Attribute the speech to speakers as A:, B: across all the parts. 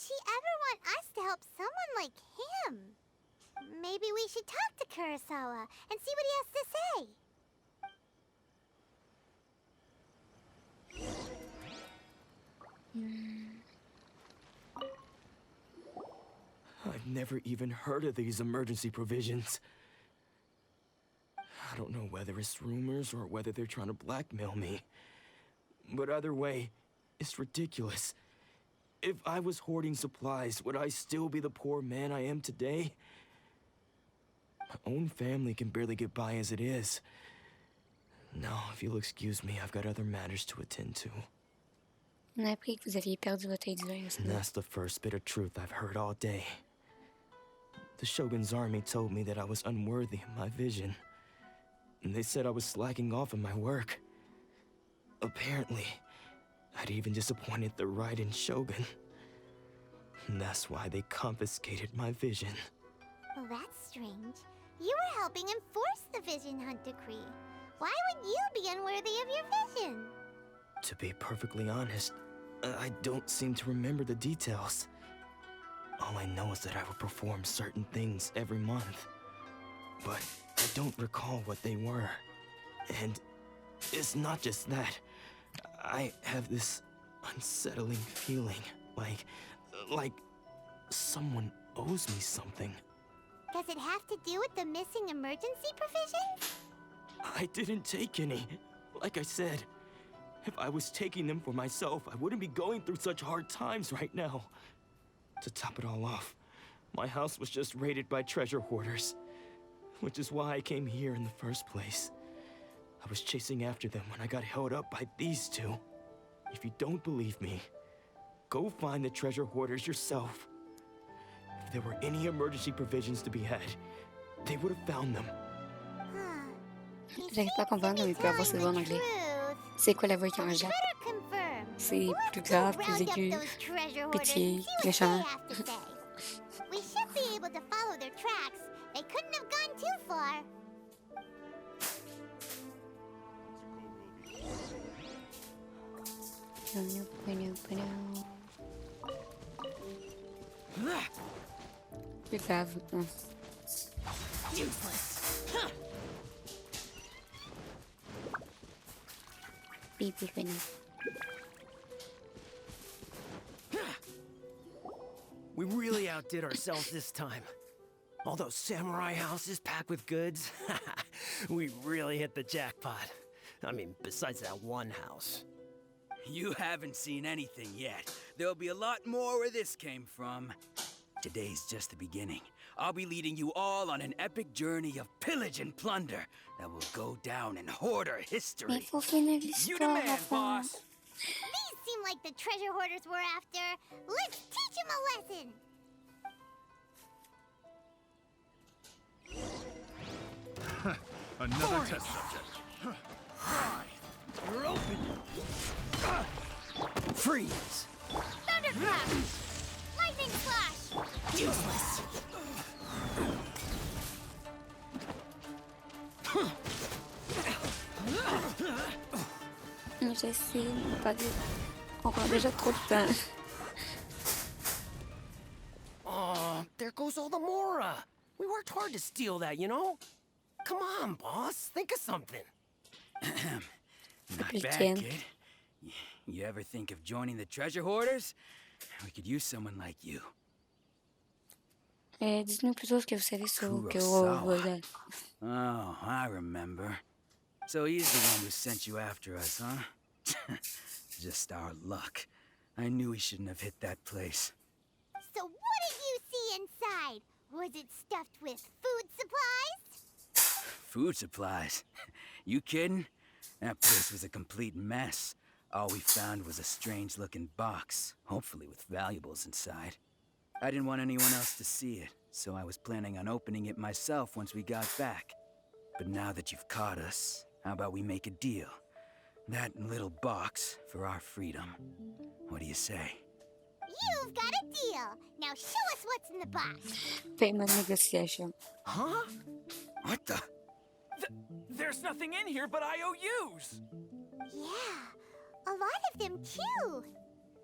A: she ever want us to help someone like him? Maybe we should talk to Kurosawa and see what he has to say.
B: I've never even heard of these emergency provisions. I don't know whether it's rumors or whether they're trying to blackmail me. But either way, it's ridiculous. If I was hoarding supplies, would I still be the poor man I am today? My own family can barely get by as it is. Now, if you'll excuse me, I've got other matters to attend to.
C: On a appris que vous aviez perdu votre exilien.
B: And that's the first bit of truth I've heard all day. The Shogun's army told me that I was unworthy of my vision. And they said I was slacking off in my work. Apparently, I'd even disappointed the Raiden Shogun. And that's why they confiscated my vision.
A: Well, that's strange. You were helping enforce the Vision Hunt Decree. Why would you be unworthy of your vision?
B: To be perfectly honest, I don't seem to remember the details. All I know is that I would perform certain things every month. But I don't recall what they were. And it's not just that. I have this unsettling feeling, like someone owes me something.
A: Does it have to do with the missing emergency provisions?
B: I didn't take any. Like I said, if I was taking them for myself, I wouldn't be going through such hard times right now. To top it all off, my house was just raided by treasure hoarders, which is why I came here in the first place. I was chasing after them when I got held up by these two. If you don't believe me, go find the treasure hoarders yourself. If there were any emergency provisions to be had, they would have found them.
C: J'arrive pas à comprendre comment il peut avoir ses voix en anglais. C'est quoi la voix qui en jappe? C'est plus grave, plus aigu, pitié, méchant.
A: We should be able to follow their tracks. They couldn't have gone too far.
C: Plus grave.
D: We really outdid ourselves this time. All those samurai houses packed with goods. We really hit the jackpot. I mean, besides that one house.
E: You haven't seen anything yet. There'll be a lot more where this came from. Today's just the beginning. I'll be leading you all on an epic journey of pillage and plunder that will go down in hoarder history. You demand, boss!
A: These seem like the treasure hoarders we're after. Let's teach them a lesson!
F: Another test subject.
D: You're open! Freeze!
A: Thunderclap! Lightning Flash!
D: Useless!
C: J'essaie de pas dire encore déjà trop de temps.
D: Oh, there goes all the Mora. We worked hard to steal that, you know? Come on, boss. Think of something.
E: Not bad, kid. You ever think of joining the treasure hoarders? We could use someone like you.
C: Dites-nous plutôt ce que vous savez sur
E: Kurosawa. Oh, I remember. So he's the one who sent you after us, huh? Just our luck. I knew he shouldn't have hit that place.
A: So what did you see inside? Was it stuffed with food supplies?
E: Food supplies? You kidding? That place was a complete mess. All we found was a strange-looking box, hopefully with valuables inside. I didn't want anyone else to see it, so I was planning on opening it myself once we got back. But now that you've caught us, how about we make a deal? That little box for our freedom. What do you say?
A: You've got a deal. Now show us what's in the box.
C: Payment negotiation.
E: Huh? What the?
F: There's nothing in here but IOUs!
A: Yeah, a lot of them too.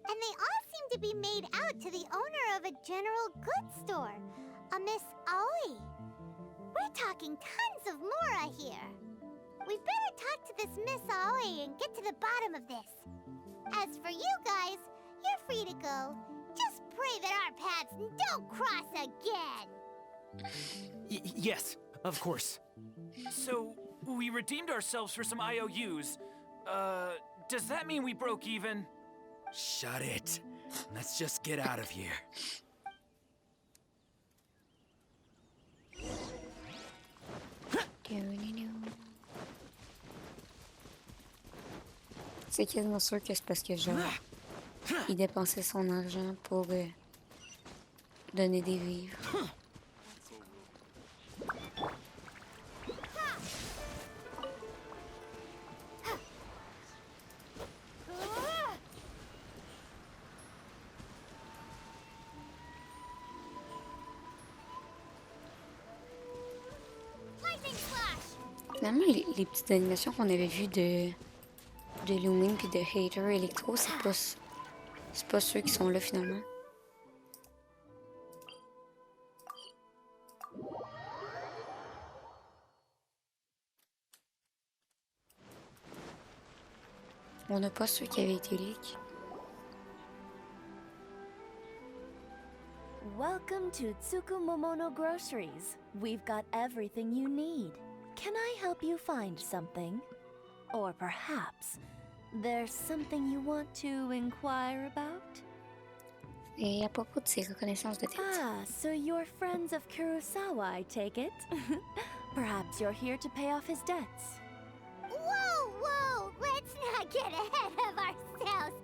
A: And they all seem to be made out to the owner general goods store, a Miss Aoi. We're talking tons of mora here. We better talk to this Miss Aoi and get to the bottom of this. As for you guys, you're free to go. Just pray that our paths don't cross again.
D: Yes, of course.
F: So, we redeemed ourselves for some IOUs. Does that mean we broke even?
E: Shut it. Let's just get out of here.
C: C'est quasiment sûr que c'est parce que genre il dépensait son argent pour donner des vivres. Finalement, les petites animations qu'on avait vues de Looming puis de Hater Electro, c'est pas ceux qui sont là finalement. On n'a pas ceux qui avaient été leaks.
G: Welcome to Tsukumomono Groceries. We've got everything you need. Can I help you find something? Or perhaps there's something you want to inquire about?
C: Et à propos de ces reconnaissances de tête.
G: Ah, so you're friends of Kurosawa, I take it? Perhaps you're here to pay off his debts.
A: Whoa, whoa! Let's not get ahead of ourselves.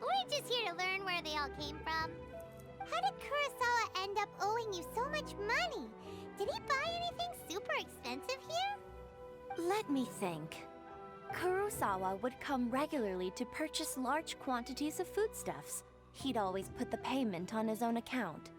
A: We're just here to learn where they all came from. How did Kurosawa end up owing you so much money? Did he buy anything super expensive here?
G: Let me think. Kurosawa would come regularly to purchase large quantities of foodstuffs. He'd always put the payment on his own account.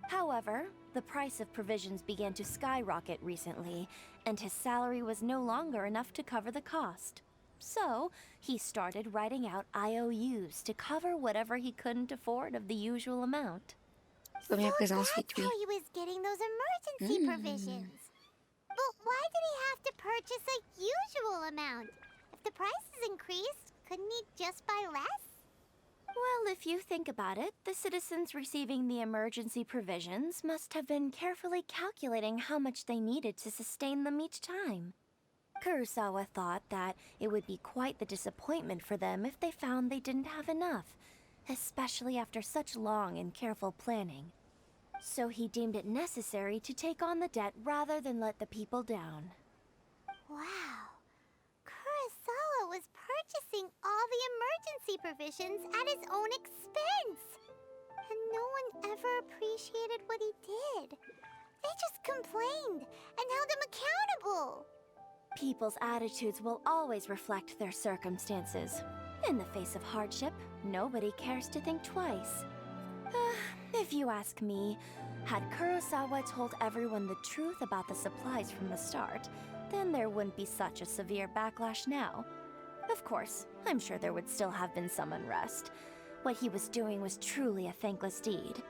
G: However, the price of provisions began to skyrocket recently, and his salary was no longer enough to cover the cost. So, he started writing out IOUs to cover whatever he couldn't afford of the usual amount.
A: So that's how he was getting those emergency provisions. But why did he have to purchase a usual amount? If the prices increased, couldn't he just buy less?
G: Well, if you think about it, the citizens receiving the emergency provisions must have been carefully calculating how much they needed to sustain them each time. Kurosawa thought that it would be quite the disappointment for them if they found they didn't have enough, especially after such long and careful planning. So he deemed it necessary to take on the debt rather than let the people down.
A: Wow. Kurosawa was purchasing all the emergency provisions at his own expense. And no one ever appreciated what he did. They just complained and held him accountable.
G: People's attitudes will always reflect their circumstances. In the face of hardship, nobody cares to think twice. If you ask me, had Kurosawa told everyone the truth about the supplies from the start, then there wouldn't be such a severe backlash now. Of course, I'm sure there would still have been some unrest. What he was doing was truly a thankless deed.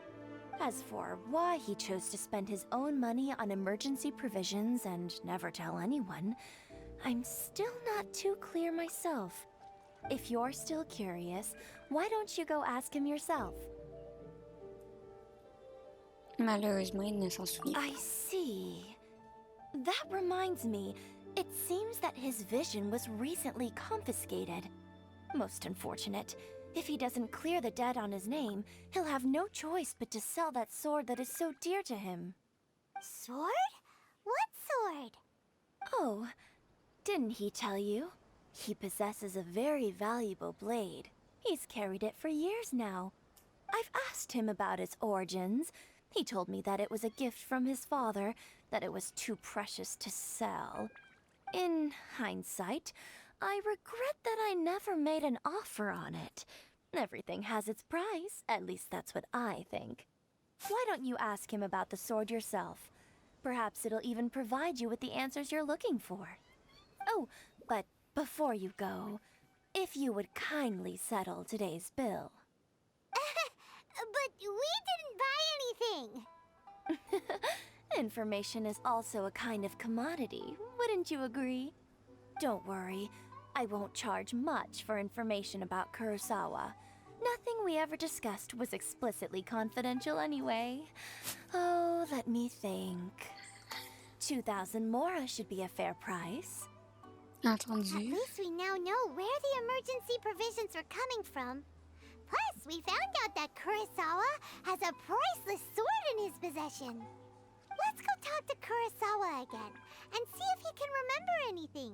G: As for why he chose to spend his own money on emergency provisions and never tell anyone, I'm still not too clear myself. If you're still curious, why don't you go ask him yourself?
C: Malheureusement, il ne s'en souvient pas.
G: I see. That reminds me, it seems that his vision was recently confiscated. Most unfortunate. If he doesn't clear the debt on his name, he'll have no choice but to sell that sword that is so dear to him.
A: Sword? What sword?
G: Oh, didn't he tell you? He possesses a very valuable blade. He's carried it for years now. I've asked him about its origins. He told me that it was a gift from his father, that it was too precious to sell. In hindsight, I regret that I never made an offer on it. Everything has its price, at least that's what I think. Why don't you ask him about the sword yourself? Perhaps it'll even provide you with the answers you're looking for. Oh, but before you go, if you would kindly settle today's bill.
A: But we didn't buy any
G: Information is also a kind of commodity, wouldn't you agree? Don't worry, I won't charge much for information about Kurosawa. Nothing we ever discussed was explicitly confidential anyway. Oh, let me think. 2,000 mora should be a fair price.
A: At
C: Entendu.
A: least we now know where the emergency provisions are coming from. Plus, we found out that Kurosawa has a priceless sword in his possession. Let's go talk to Kurosawa again and see if he can remember anything.